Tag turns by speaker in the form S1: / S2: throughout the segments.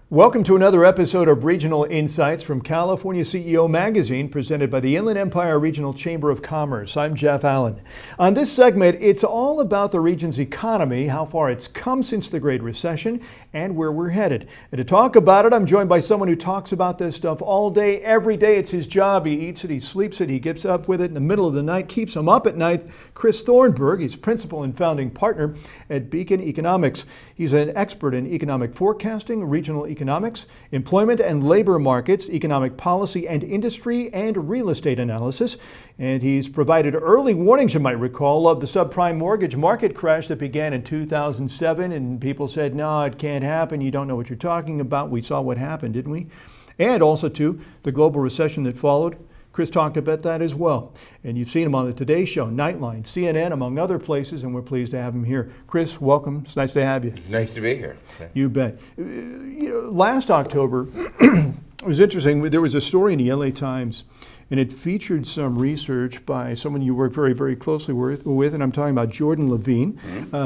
S1: Welcome to another episode of Regional Insights from California CEO Magazine, presented by the Inland Empire Regional Chamber of Commerce. I'm Jeff Allen. On this segment, it's all about the region's economy, how far it's come since the Great Recession, and where we're headed. And to talk about it, I'm joined by someone who talks about this stuff all day, every day. It's his job. He eats it, he sleeps it, he gets up with it in the middle of the night, keeps him up at night. Chris Thornberg, he's principal and founding partner at Beacon Economics. He's an expert in economic forecasting, regional economics, employment and labor markets, economic policy and industry, and real estate analysis. And he's provided early warnings, you might recall, of the subprime mortgage market crash that began in 2007. And people said, no, it can't happen. You don't know what you're talking about. We saw what happened, didn't we? And also, too, the global recession that followed. Chris talked about that as well. And you've seen him on the Today Show, Nightline, CNN, among other places, and we're pleased to have him here. Chris, welcome. It's nice to have you.
S2: Nice to be here.
S1: You bet. Last October, it was interesting. There was a story in the LA Times, and it featured some research by someone you work very, very closely with, and I'm talking about Jordan Levine,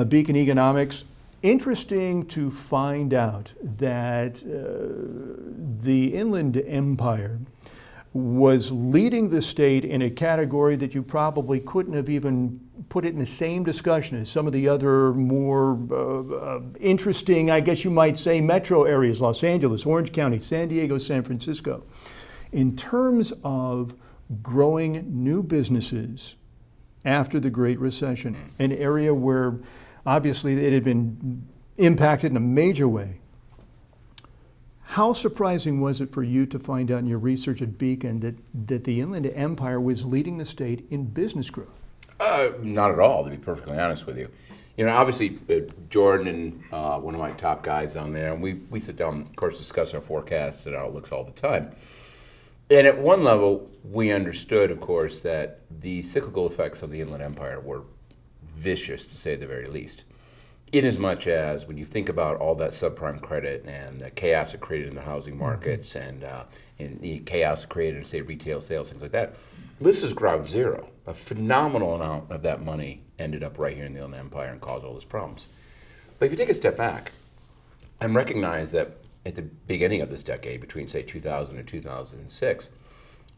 S1: Beacon Economics. Interesting to find out that the Inland Empire was leading the state in a category that you probably couldn't have even put it in the same discussion as some of the other more interesting, I guess you might say, metro areas, Los Angeles, Orange County, San Diego, San Francisco. In terms of growing new businesses after the Great Recession, an area where obviously it had been impacted in a major way. How surprising was it for you to find out in your research at Beacon that the Inland Empire was leading the state in business growth?
S2: Not at all, to be perfectly honest with you. You know, obviously, Jordan and one of my top guys down there, and we sit down, of course, discuss our forecasts and our outlooks all the time. And at one level, we understood, of course, that the cyclical effects of the Inland Empire were vicious, to say the very least. Inasmuch as when you think about all that subprime credit and the chaos it created in the housing markets and the chaos it created in, say, retail sales, things like that, this is ground zero. A phenomenal amount of that money ended up right here in the Inland Empire and caused all those problems. But if you take a step back and recognize that at the beginning of this decade, between, say, 2000 and 2006,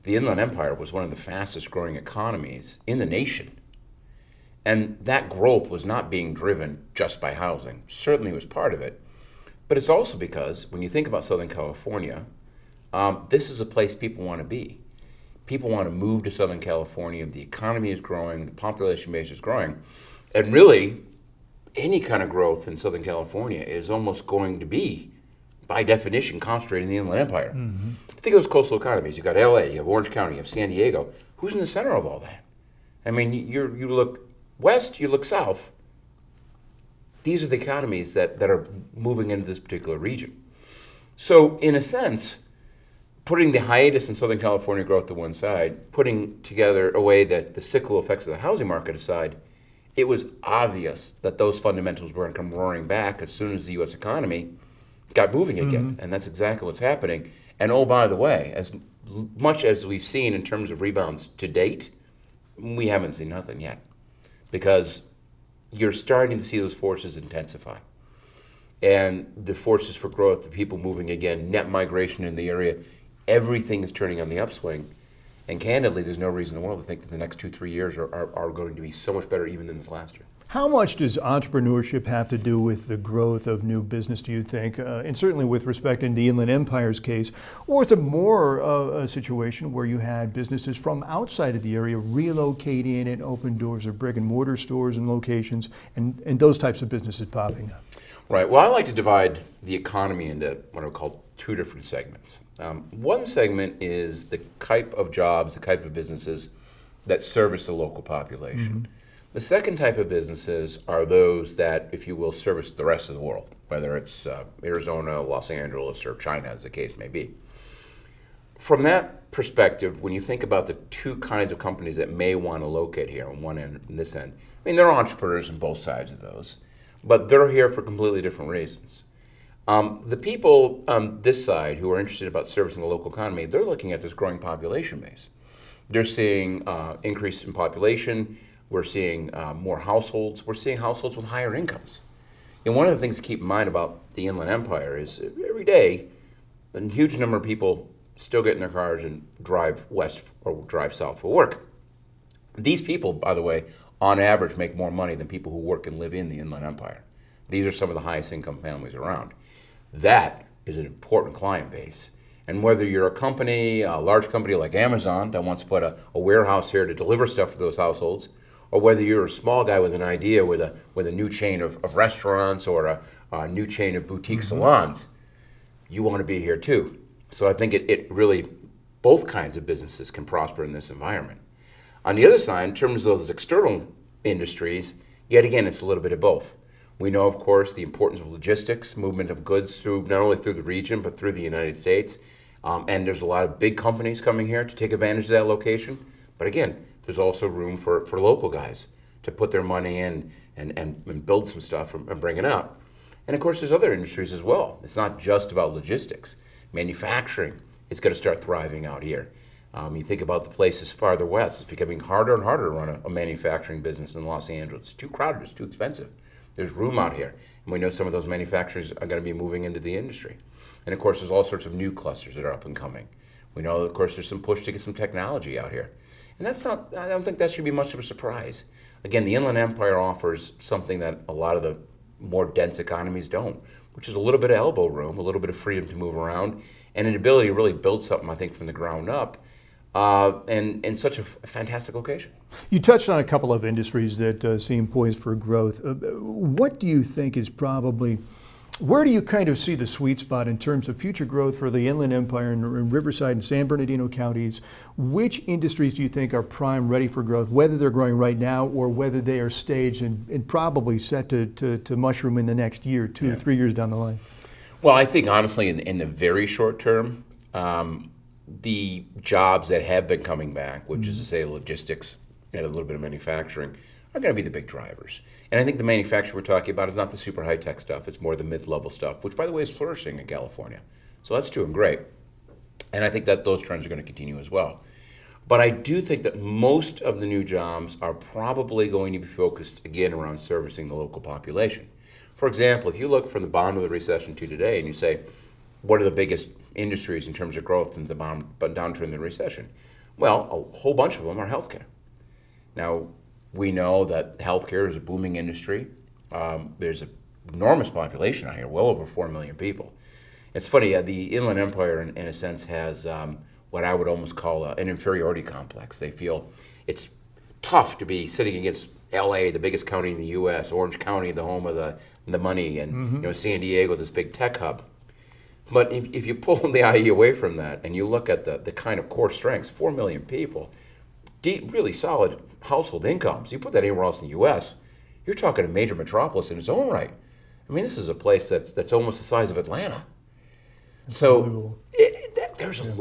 S2: the Inland Empire was one of the fastest growing economies in the nation. And that growth was not being driven just by housing. Certainly was part of it. But it's also because when you think about Southern California, this is a place people want to be. People want to move to Southern California. The economy is growing. The population base is growing. And really, any kind of growth in Southern California is almost going to be, by definition, concentrated in the Inland Empire. Mm-hmm. Think of those coastal economies. You've got LA, you have Orange County, you have San Diego. Who's in the center of all that? I mean, you look west, you look south. These are the economies that are moving into this particular region. So in a sense, putting the hiatus in Southern California growth to one side, putting together away the cyclical effects of the housing market aside, it was obvious that those fundamentals were going to come roaring back as soon as the U.S. economy got moving again. And that's exactly what's happening. And oh, by the way, as much as we've seen in terms of rebounds to date, we haven't seen nothing yet. Because you're starting to see those forces intensify. And the forces for growth, the people moving again, net migration in the area, everything is turning on the upswing. And candidly, there's no reason in the world to think that the next 2-3 years are going to be so much better even than this last year.
S1: How much does entrepreneurship have to do with the growth of new business, do you think? And certainly with respect in the Inland Empire's case, or is it more a situation where you had businesses from outside of the area relocating and open doors of brick and mortar stores and locations and those types of businesses popping up?
S2: Right. Well, I like to divide the economy into what I would call two different segments. One segment is the type of jobs, the type of businesses that service the local population. Mm-hmm. The second type of businesses are those that, if you will, service the rest of the world, whether it's Arizona, Los Angeles, or China, as the case may be. From that perspective, when you think about the two kinds of companies that may want to locate here on one end and this end, I mean, there are entrepreneurs on both sides of those, but they're here for completely different reasons. The people on this side who are interested about servicing the local economy, they're looking at this growing population base. They're seeing increase in population. We're seeing more households. We're seeing households with higher incomes. And one of the things to keep in mind about the Inland Empire is every day, a huge number of people still get in their cars and drive west or drive south for work. These people, by the way, on average make more money than people who work and live in the Inland Empire. These are some of the highest income families around. That is an important client base. And whether you're a company, a large company like Amazon that wants to put a warehouse here to deliver stuff for those households, or whether you're a small guy with an idea with a new chain of restaurants or a new chain of boutique salons, you want to be here too. So I think it really, both kinds of businesses can prosper in this environment. On the other side, in terms of those external industries, yet again, it's a little bit of both. We know, of course, the importance of logistics, movement of goods through not only through the region, but through the United States. And there's a lot of big companies coming here to take advantage of that location. But again, there's also room for local guys to put their money in and build some stuff and bring it up. And of course, there's other industries as well. It's not just about logistics. Manufacturing is going to start thriving out here. You think about the places farther west, it's becoming harder and harder to run a manufacturing business in Los Angeles. It's too crowded, it's too expensive. There's room out here. And we know some of those manufacturers are going to be moving into the industry. And of course, there's all sorts of new clusters that are up and coming. We know, of course, there's some push to get some technology out here. And I don't think that should be much of a surprise. Again, the Inland Empire offers something that a lot of the more dense economies don't, which is a little bit of elbow room, a little bit of freedom to move around, and an ability to really build something, I think, from the ground up, and in such a fantastic location.
S1: You touched on a couple of industries that seem poised for growth. What do you think is where do you kind of see the sweet spot in terms of future growth for the Inland Empire in Riverside and San Bernardino counties? Which industries do you think are prime, ready for growth, whether they're growing right now or whether they are staged and probably set to mushroom in the next year, 2 or 3 years down the line?
S2: Well, I think honestly in the very short term, the jobs that have been coming back, which is to say logistics and a little bit of manufacturing, are going to be the big drivers. And I think the manufacturing we're talking about is not the super high-tech stuff. It's more the mid-level stuff, which, by the way, is flourishing in California. So that's doing great. And I think that those trends are going to continue as well. But I do think that most of the new jobs are probably going to be focused, again, around servicing the local population. For example, if you look from the bottom of the recession to today and you say, what are the biggest industries in terms of growth in the downturn in the recession? Well, a whole bunch of them are healthcare. Now, we know that healthcare is a booming industry. There's an enormous population out here, well over 4 million people. It's funny, the Inland Empire, in a sense, has what I would almost call an inferiority complex. They feel it's tough to be sitting against LA, the biggest county in the U.S., Orange County, the home of the money, and San Diego, this big tech hub. But if you pull the IE away from that and you look at the kind of core strengths, 4 million people, deep, really solid household incomes. You put that anywhere else in the U.S., you're talking a major metropolis in its own right. I mean, this is a place that's almost the size of Atlanta. So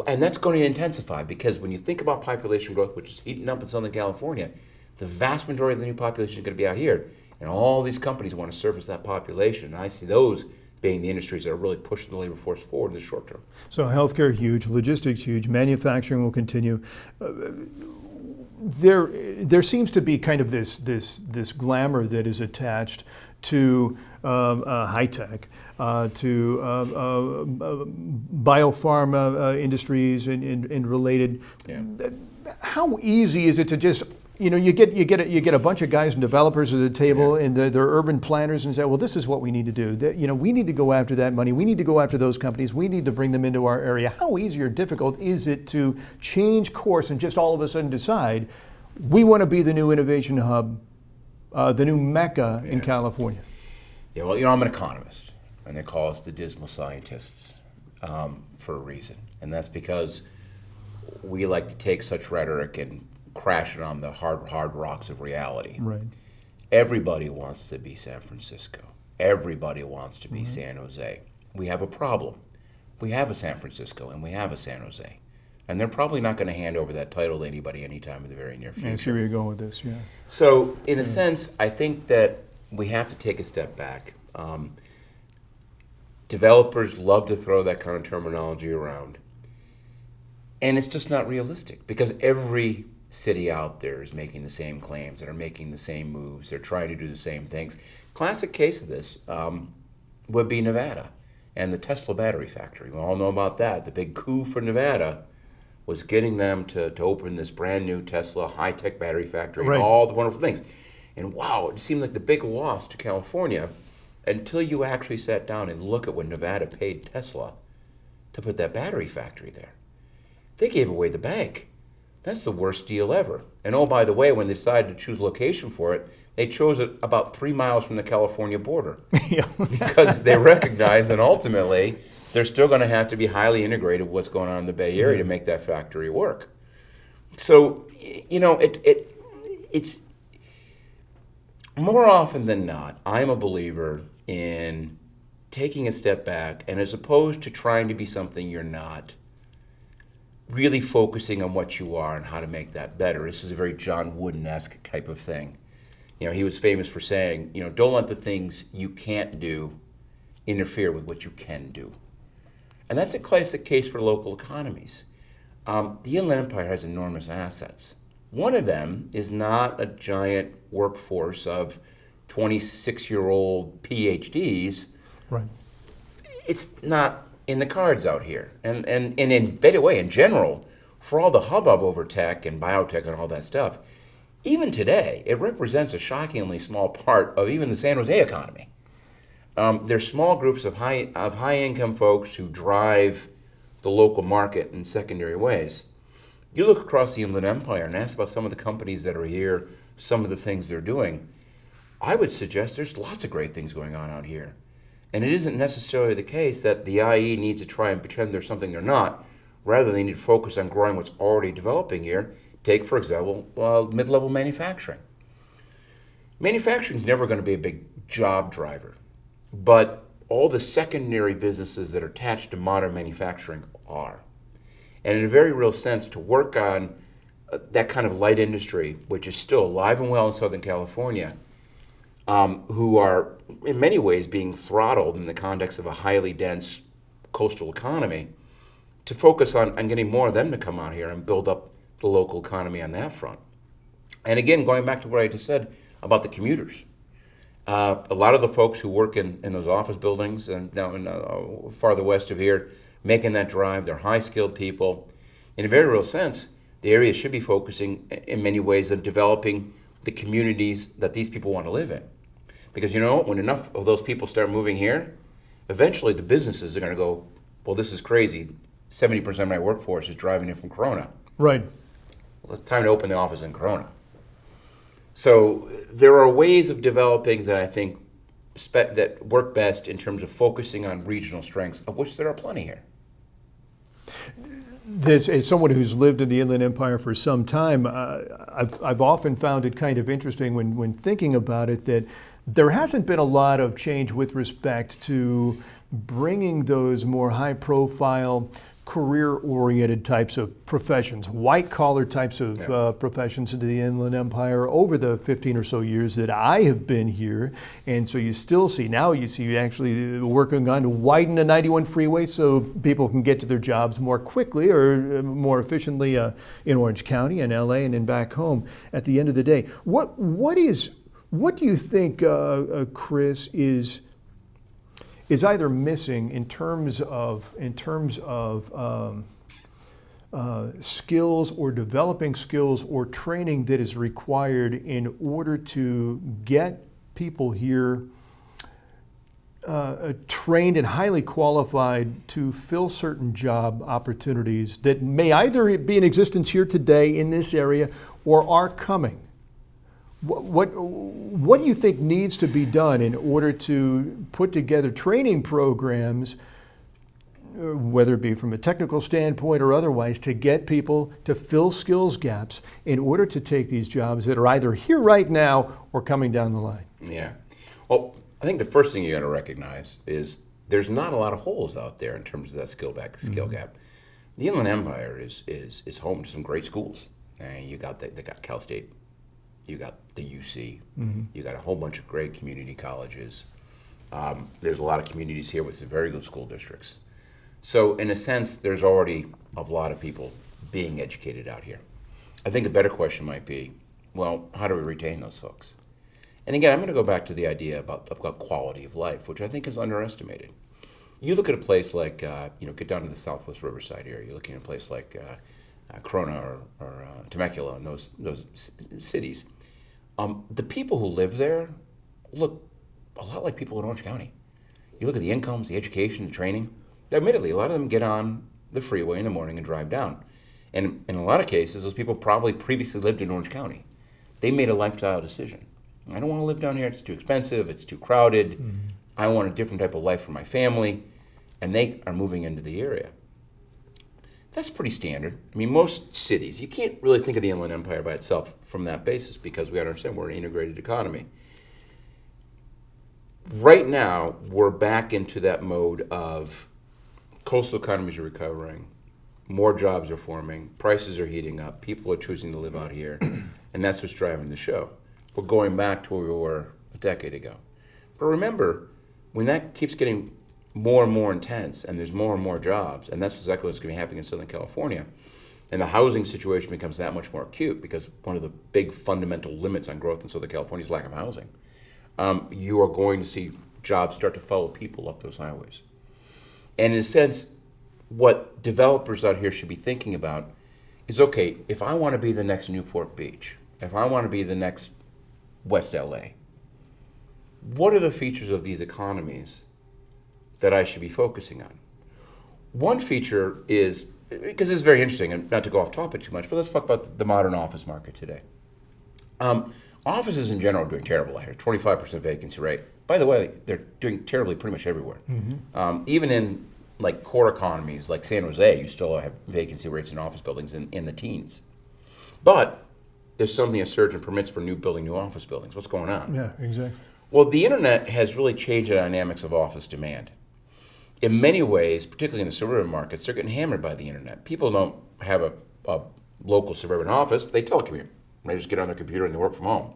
S2: and that's going to intensify because when you think about population growth, which is heating up in Southern California, the vast majority of the new population is going to be out here, and all these companies want to service that population. And I see those being the industries that are really pushing the labor force forward in the short term.
S1: So healthcare huge, logistics huge, manufacturing will continue. There seems to be kind of this glamour that is attached to high tech, to biopharma industries and related.
S2: Yeah.
S1: How easy is it to just you get a bunch of guys and developers at the table and they're urban planners and say, well, this is what we need to do. We need to go after that money. We need to go after those companies. We need to bring them into our area. How easy or difficult is it to change course and just all of a sudden decide we want to be the new innovation hub, the new Mecca in California?
S2: Yeah, well, I'm an economist, and they call us the dismal scientists for a reason. And that's because we like to take such rhetoric and crash it on the hard rocks of reality.
S1: Right.
S2: Everybody wants to be San Francisco. Everybody wants to be San Jose. We have a problem. We have a San Francisco and we have a San Jose. And they're probably not going to hand over that title to anybody anytime in the very near future.
S1: I see where you're going with this, yeah.
S2: So, in a sense, I think that we have to take a step back. Developers love to throw that kind of terminology around. And it's just not realistic because every city out there is making the same claims that are making the same moves. They're trying to do the same things. Classic case of this would be Nevada and the Tesla battery factory. We all know about that. The big coup for Nevada was getting them to open this brand new Tesla high-tech battery factory
S1: Right.
S2: and all the wonderful things. And wow, it seemed like the big loss to California until you actually sat down and look at what Nevada paid Tesla to put that battery factory there. They gave away the bank. That's the worst deal ever. And oh, by the way, when they decided to choose location for it, they chose it about 3 miles from the California border.
S1: Yeah.
S2: Because they recognize that ultimately they're still going to have to be highly integrated with what's going on in the Bay Area to make that factory work. So, you know, it's more often than not, I'm a believer in taking a step back and as opposed to trying to be something you're not, really focusing on what you are and how to make that better. This is a very John Wooden-esque type of thing. You know, he was famous for saying, you know, don't let the things you can't do interfere with what you can do. And that's a classic case for local economies. The Inland Empire has enormous assets. One of them is not a giant workforce of 26-year-old PhDs.
S1: Right.
S2: It's not in the cards out here. And by the way, in general, for all the hubbub over tech and biotech and all that stuff, even today, it represents a shockingly small part of even the San Jose economy. There's small groups of high-income folks who drive the local market in secondary ways. You look across the Inland Empire and ask about some of the companies that are here, some of the things they're doing. I would suggest there's lots of great things going on out here. And it isn't necessarily the case that the IE needs to try and pretend there's something they're not. Rather, they need to focus on growing what's already developing here. Take, for example, mid-level manufacturing. Manufacturing is never going to be a big job driver, but all the secondary businesses that are attached to modern manufacturing are. And in a very real sense, to work on that kind of light industry, which is still alive and well in Southern California, who are in many ways being throttled in the context of a highly dense coastal economy, to focus on getting more of them to come out here and build up the local economy on that front. And again, going back to what I just said about the commuters. A lot of the folks who work in those office buildings and down in farther west of here, making that drive, they're high-skilled people. In a very real sense, the area should be focusing in many ways on developing the communities that these people want to live in. Because you know, when enough of those people start moving here, eventually the businesses are going to go, well, this is crazy. 70% of my workforce is driving in from Corona.
S1: Right.
S2: Well, it's time to open the office in Corona. So there are ways of developing that I think that work best in terms of focusing on regional strengths, of which there are plenty here.
S1: As someone who's lived in the Inland Empire for some time, I've often found it kind of interesting when thinking about it that there hasn't been a lot of change with respect to bringing those more high-profile, career-oriented types of professions, white-collar types of professions into the Inland Empire over the 15 or so years that I have been here. And so you still see, now you see actually working on to widen the 91 freeway so people can get to their jobs more quickly or more efficiently in Orange County and LA and then back home at the end of the day. What do you think, Chris, is either missing in terms of skills or developing skills or training that is required in order to get people here trained and highly qualified to fill certain job opportunities that may either be in existence here today in this area or are coming? What do you think needs to be done in order to put together training programs, whether it be from a technical standpoint or otherwise, to get people to fill skills gaps in order to take these jobs that are either here right now or coming down the line?
S2: Yeah. Well, I think the first thing you got to recognize is there's not a lot of holes out there in terms of that skill gap. The Inland Empire is home to some great schools. And they got Cal State. You got the UC, you got a whole bunch of great community colleges. There's a lot of communities here with some very good school districts. So in a sense, there's already a lot of people being educated out here. I think a better question might be, well, how do we retain those folks? And again, I'm going to go back to the idea about quality of life, which I think is underestimated. You look at a place like, get down to the Southwest Riverside area. You're looking at a place like Corona or Temecula and those cities. The people who live there look a lot like people in Orange County. You look at the incomes, the education, the training. Admittedly, a lot of them get on the freeway in the morning and drive down. And in a lot of cases, those people probably previously lived in Orange County. They made a lifestyle decision. I don't want to live down here. It's too expensive. It's too crowded. Mm-hmm. I want a different type of life for my family. And they are moving into the area. That's pretty standard. I mean, most cities, you can't really think of the Inland Empire by itself from that basis because we got to understand we're an integrated economy. Right now, we're back into that mode of coastal economies are recovering, more jobs are forming, prices are heating up, people are choosing to live out here, and that's what's driving the show. We're going back to where we were a decade ago. But remember, when that keeps getting more and more intense, and there's more and more jobs, and that's exactly what's going to be happening in Southern California, and the housing situation becomes that much more acute because one of the big fundamental limits on growth in Southern California is lack of housing. You are going to see jobs start to follow people up those highways. And in a sense, what developers out here should be thinking about is, okay, if I want to be the next Newport Beach, if I want to be the next West LA, what are the features of these economies that I should be focusing on? One feature is, because it's very interesting, and not to go off topic too much, but let's talk about the modern office market today. Offices in general are doing terrible out here, 25% vacancy rate. By the way, they're doing terribly pretty much everywhere. Mm-hmm. Even in like core economies like San Jose, you still have vacancy rates in office buildings in the teens. But there's suddenly a surge in permits for new office buildings. What's going on?
S1: Yeah, exactly.
S2: Well, the internet has really changed the dynamics of office demand. In many ways, particularly in the suburban markets, they're getting hammered by the internet. People don't have a local suburban office, they telecommute. They just get on their computer and they work from home.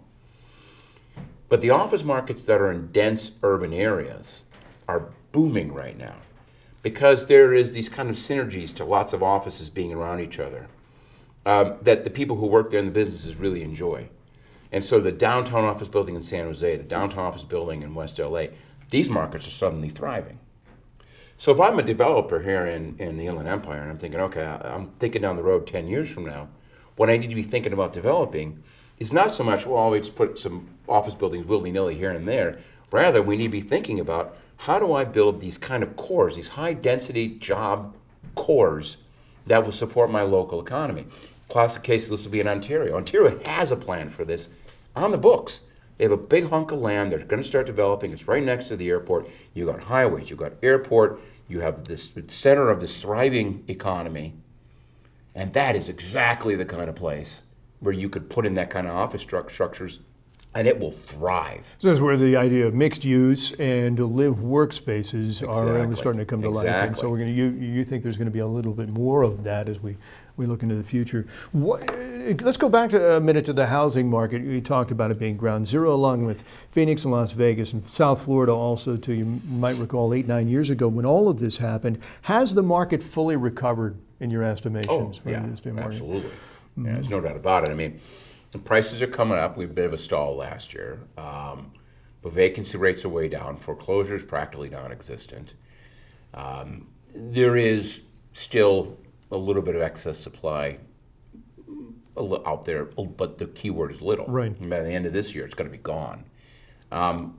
S2: But the office markets that are in dense urban areas are booming right now because there is these kind of synergies to lots of offices being around each other that the people who work there in the businesses really enjoy. And so the downtown office building in San Jose, the downtown office building in West LA, these markets are suddenly thriving. So if I'm a developer here in the Inland Empire and I'm thinking, okay, I'm thinking down the road 10 years from now, what I need to be thinking about developing is not so much, well, let's put some office buildings willy-nilly here and there. Rather, we need to be thinking about how do I build these kind of cores, these high-density job cores that will support my local economy. Classic case of this will be in Ontario. Ontario has a plan for this on the books. They have a big hunk of land they're going to start developing. It's right next to the airport. You've got highways, you've got airport, you have this center of this thriving economy. And that is exactly the kind of place where you could put in that kind of office structures and it will thrive.
S1: So that's where the idea of mixed use and live workspaces are really starting to come to life. And so you think there's going to be a little bit more of that as we look into the future. Let's go back to a minute to the housing market. You talked about it being ground zero along with Phoenix and Las Vegas and South Florida also too. You might recall 8-9 years ago when all of this happened. Has the market fully recovered in your estimations?
S2: Oh, yeah, absolutely. Mm-hmm. Yeah, there's no doubt about it. I mean, the prices are coming up. We had a bit of a stall last year. But vacancy rates are way down. Foreclosures practically non-existent. There is still a little bit of excess supply out there, but the key word is little.
S1: Right.
S2: And by the end of this year, it's going to be gone. And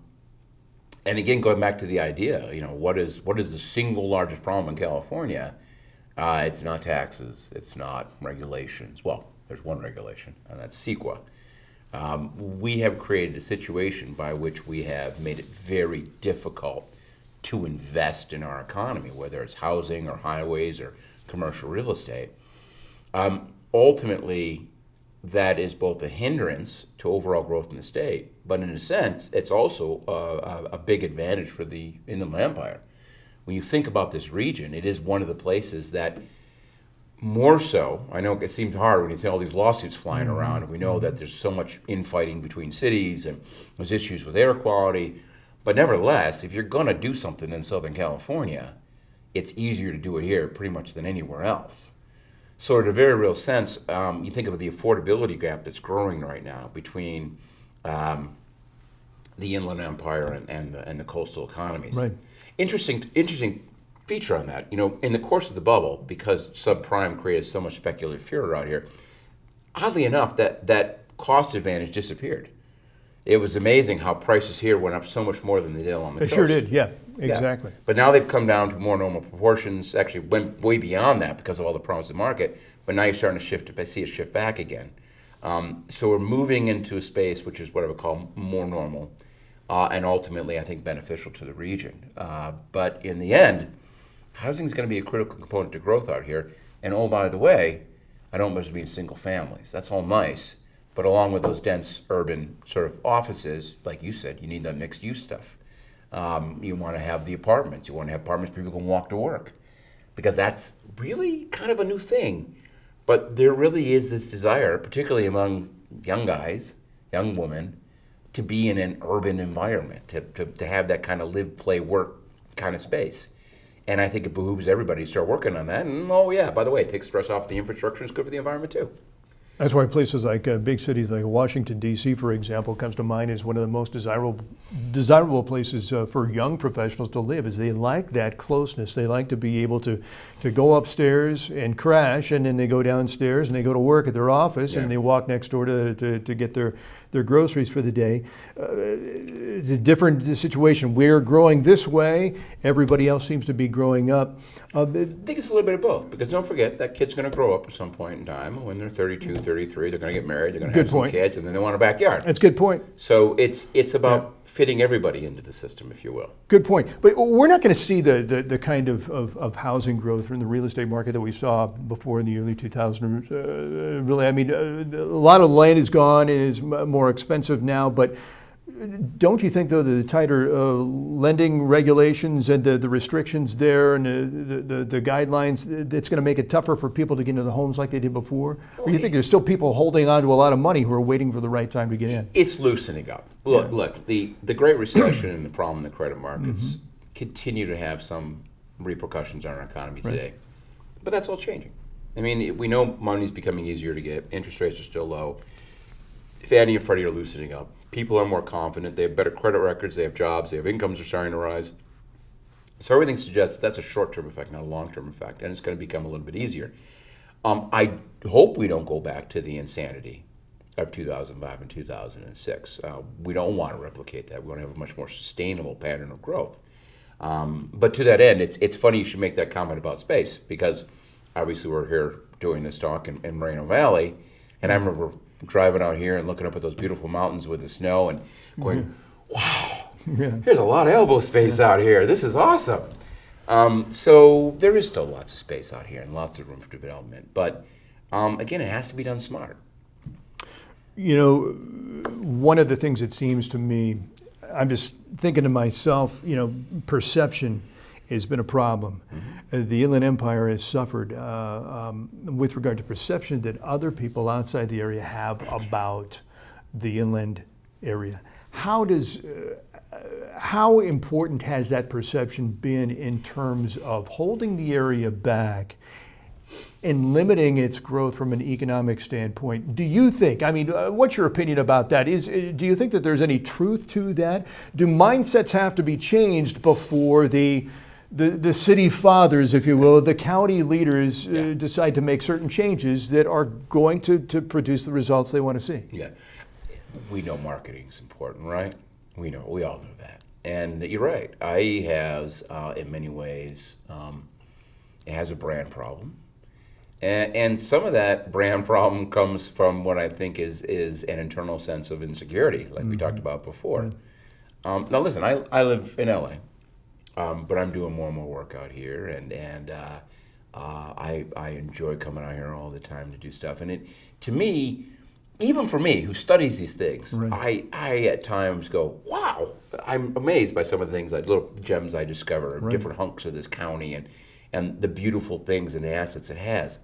S2: again, going back to the idea, what is the single largest problem in California? It's not taxes. It's not regulations. Well, there's one regulation, and that's CEQA. We have created a situation by which we have made it very difficult to invest in our economy, whether it's housing or highways or commercial real estate. Ultimately, that is both a hindrance to overall growth in the state, but in a sense, it's also a big advantage for the Inland Empire. When you think about this region, it is one of the places that more so, I know it seems hard when you see all these lawsuits flying around, and we know that there's so much infighting between cities and there's issues with air quality, but nevertheless, if you're going to do something in Southern California, it's easier to do it here pretty much than anywhere else. So in a very real sense, you think of the affordability gap that's growing right now between the Inland Empire and the coastal economies.
S1: Right.
S2: Interesting feature on that. In the course of the bubble, because subprime created so much speculative fear out here, oddly enough, that cost advantage disappeared. It was amazing how prices here went up so much more than they did along the
S1: They
S2: coast.
S1: sure did, yeah, exactly.
S2: Yeah. But now they've come down to more normal proportions, actually went way beyond that because of all the problems in the market, but now you're starting to see it shift back again. So we're moving into a space which is what I would call more normal, and ultimately I think beneficial to the region. But in the end, housing is going to be a critical component to growth out here. And oh, by the way, I don't just mean single families. That's all nice. But along with those dense urban sort of offices, like you said, you need that mixed use stuff. You want to have the apartments. You want to have apartments where people can walk to work. Because that's really kind of a new thing. But there really is this desire, particularly among young guys, young women, to be in an urban environment, to have that kind of live, play, work kind of space. And I think it behooves everybody to start working on that. And oh yeah, by the way, it takes stress off the infrastructure. It's good for the environment too.
S1: That's why places like big cities like Washington, D.C., for example, comes to mind as one of the most desirable places for young professionals to live, is they like that closeness. They like to be able to go upstairs and crash, and then they go downstairs and they go to work at their office, and they walk next door to get their groceries for the day. It's a different situation. We're growing this way. Everybody else seems to be growing up.
S2: I think it's a little bit of both, because don't forget, that kid's going to grow up at some point in time. When they're 32, 33, they're going to get married, they're going to have some kids, and then they want a backyard.
S1: That's a good point.
S2: So it's about fitting everybody into the system, if you will.
S1: Good point. But we're not going to see the kind of housing growth in the real estate market that we saw before in the early 2000s. Really, I mean, a lot of land is gone, it is more expensive now, but don't you think, though, that the tighter lending regulations and the restrictions there and the guidelines, it's going to make it tougher for people to get into the homes like they did before? Or do you think there's still people holding on to a lot of money who are waiting for the right time to get in?
S2: It's loosening up. Look, the Great Recession and the problem in the credit markets continue to have some repercussions on our economy today. But that's all changing. I mean, we know money's becoming easier to get. Interest rates are still low. Fannie and Freddie are loosening up. People are more confident. They have better credit records. They have jobs. They have incomes are starting to rise. So everything suggests that's a short-term effect, not a long-term effect, and it's going to become a little bit easier. I hope we don't go back to the insanity of 2005 and 2006. We don't want to replicate that. We want to have a much more sustainable pattern of growth. But to that end, it's funny you should make that comment about space, because obviously we're here doing this talk in Moreno Valley, and I remember driving out here and looking up at those beautiful mountains with the snow and going, wow, there's a lot of elbow space out here. This is awesome. So there is still lots of space out here and lots of room for development. But again, it has to be done smart.
S1: You know, one of the things it seems to me, I'm just thinking to myself, perception has been a problem. The Inland Empire has suffered with regard to perception that other people outside the area have about the inland area. How important has that perception been in terms of holding the area back and limiting its growth from an economic standpoint? Do you think, what's your opinion about that? Do you think that there's any truth to that? Do mindsets have to be changed before the city fathers, if you will, the county leaders decide to make certain changes that are going to produce the results they want to see?
S2: Yeah, we know marketing is important, right? We all know that. And you're right, IE has, in many ways, it has a brand problem. And some of that brand problem comes from what I think is an internal sense of insecurity, like we talked about before. Now listen, I live in LA. But I'm doing more and more work out here, and I enjoy coming out here all the time to do stuff. And to me, even for me, who studies these things, I at times go, wow, I'm amazed by some of the things, like little gems I discover, different hunks of this county, and the beautiful things and the assets it has.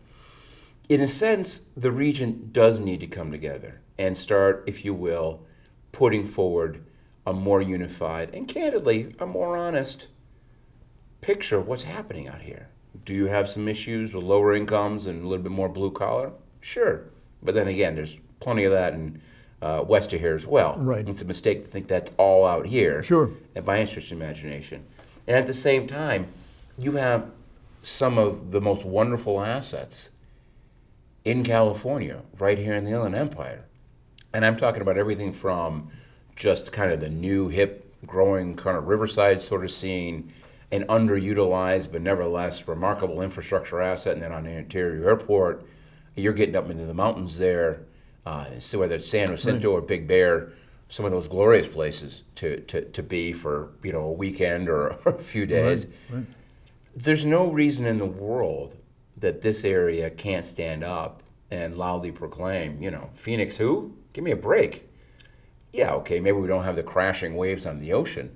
S2: In a sense, the region does need to come together and start, if you will, putting forward a more unified and candidly a more honest picture of what's happening out here. Do you have some issues with lower incomes and a little bit more blue collar? Sure. But then again, there's plenty of that in west of here as well.
S1: Right.
S2: It's a mistake to think that's all out here.
S1: Sure.
S2: And by interest and imagination. And at the same time, you have some of the most wonderful assets in California, right here in the Inland Empire. And I'm talking about everything from just kind of the new, hip, growing kind of riverside sort of scene, an underutilized but nevertheless remarkable infrastructure asset, and then on the interior airport, you're getting up into the mountains there, so whether it's San Jacinto or Big Bear, some of those glorious places to be for a weekend or a few days.
S1: Right.
S2: There's no reason in the world that this area can't stand up and loudly proclaim, Phoenix who? Give me a break. Yeah, okay, maybe we don't have the crashing waves on the ocean,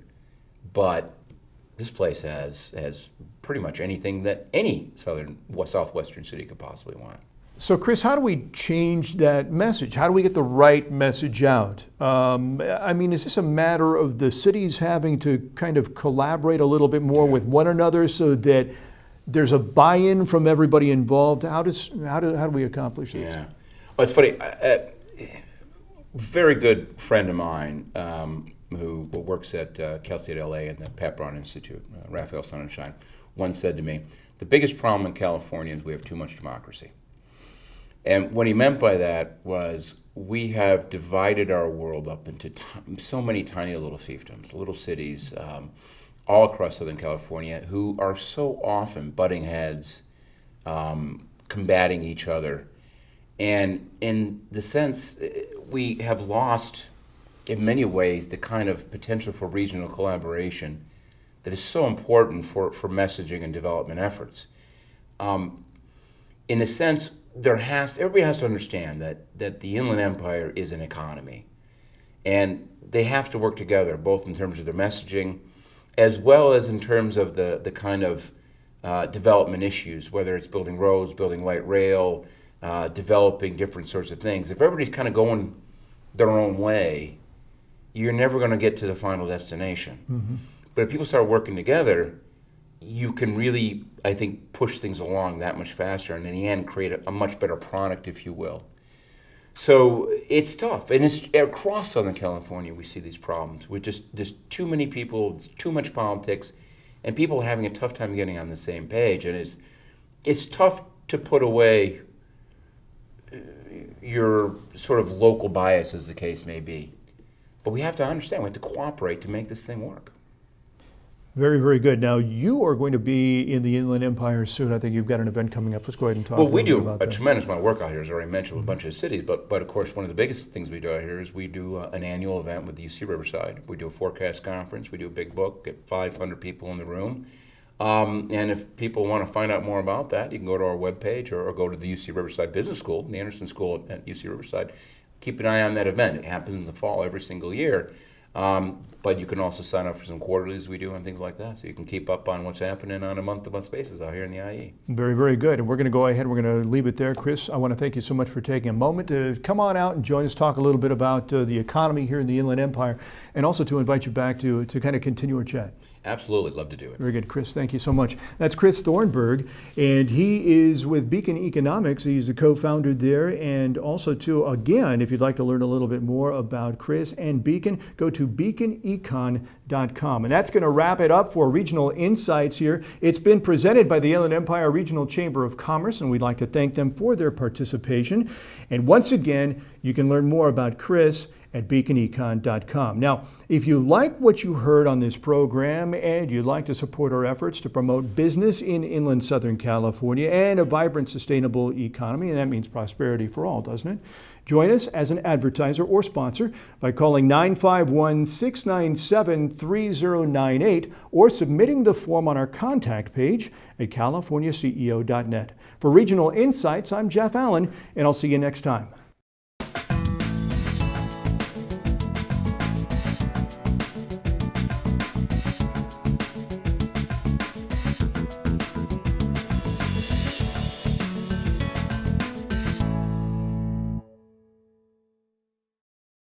S2: but this place has pretty much anything that any southwestern city could possibly want.
S1: So, Chris, how do we change that message? How do we get the right message out? Is this a matter of the cities having to kind of collaborate a little bit more with one another so that there's a buy-in from everybody involved? How do we accomplish this?
S2: Yeah, well, it's funny. Very good friend of mine who works at Cal State LA and the Pat Brown Institute, Raphael Sonnenschein, once said to me, the biggest problem in California is we have too much democracy. And what he meant by that was we have divided our world up into so many tiny little fiefdoms, little cities all across Southern California who are so often butting heads, combating each other. And in the sense, we have lost, in many ways, the kind of potential for regional collaboration that is so important for messaging and development efforts. In a sense, everybody has to understand that the Inland Empire is an economy. And they have to work together, both in terms of their messaging, as well as in terms of the kind of development issues, whether it's building roads, building light rail, developing different sorts of things. If everybody's kind of going their own way, you're never going to get to the final destination. Mm-hmm. But if people start working together, you can really, I think, push things along that much faster and in the end create a much better product, if you will. So it's tough. And it's across Southern California we see these problems with just too many people, too much politics, and people are having a tough time getting on the same page. And it's tough to put away your sort of local bias, as the case may be. But we have to understand, we have to cooperate to make this thing work.
S1: Very, very good. Now, you are going to be in the Inland Empire soon. I think you've got an event coming up. Let's go ahead and talk
S2: about that. Well, we do
S1: a
S2: tremendous amount of work out here, as I already mentioned, with a bunch of cities. But of course, one of the biggest things we do out here is we do an annual event with the UC Riverside. We do a forecast conference. We do a big book, get 500 people in the room. And if people want to find out more about that, you can go to our webpage or go to the UC Riverside Business School, the Anderson School at UC Riverside. Keep an eye on that event. It happens in the fall every single year. But you can also sign up for some quarterlies we do and things like that, so you can keep up on what's happening on a month-to-month basis out here in the IE.
S1: Very, very good. And we're going to go ahead, we're going to leave it there. Chris, I want to thank you so much for taking a moment to come on out and join us, talk a little bit about the economy here in the Inland Empire, and also to invite you back to kind of continue our chat.
S2: Absolutely, love to do it.
S1: Very good, Chris. Thank you so much. That's Chris Thornberg, and he is with Beacon Economics. He's the co-founder there, and also, too, again, if you'd like to learn a little bit more about Chris and Beacon, go to beaconecon.com. And that's going to wrap it up for Regional Insights here. It's been presented by the Inland Empire Regional Chamber of Commerce, and we'd like to thank them for their participation. And once again, you can learn more about Chris at beaconecon.com. Now, if you like what you heard on this program and you'd like to support our efforts to promote business in inland Southern California and a vibrant, sustainable economy, and that means prosperity for all, doesn't it? Join us as an advertiser or sponsor by calling 951-697-3098 or submitting the form on our contact page at californiaceo.net. For Regional Insights, I'm Jeff Allen, and I'll see you next time.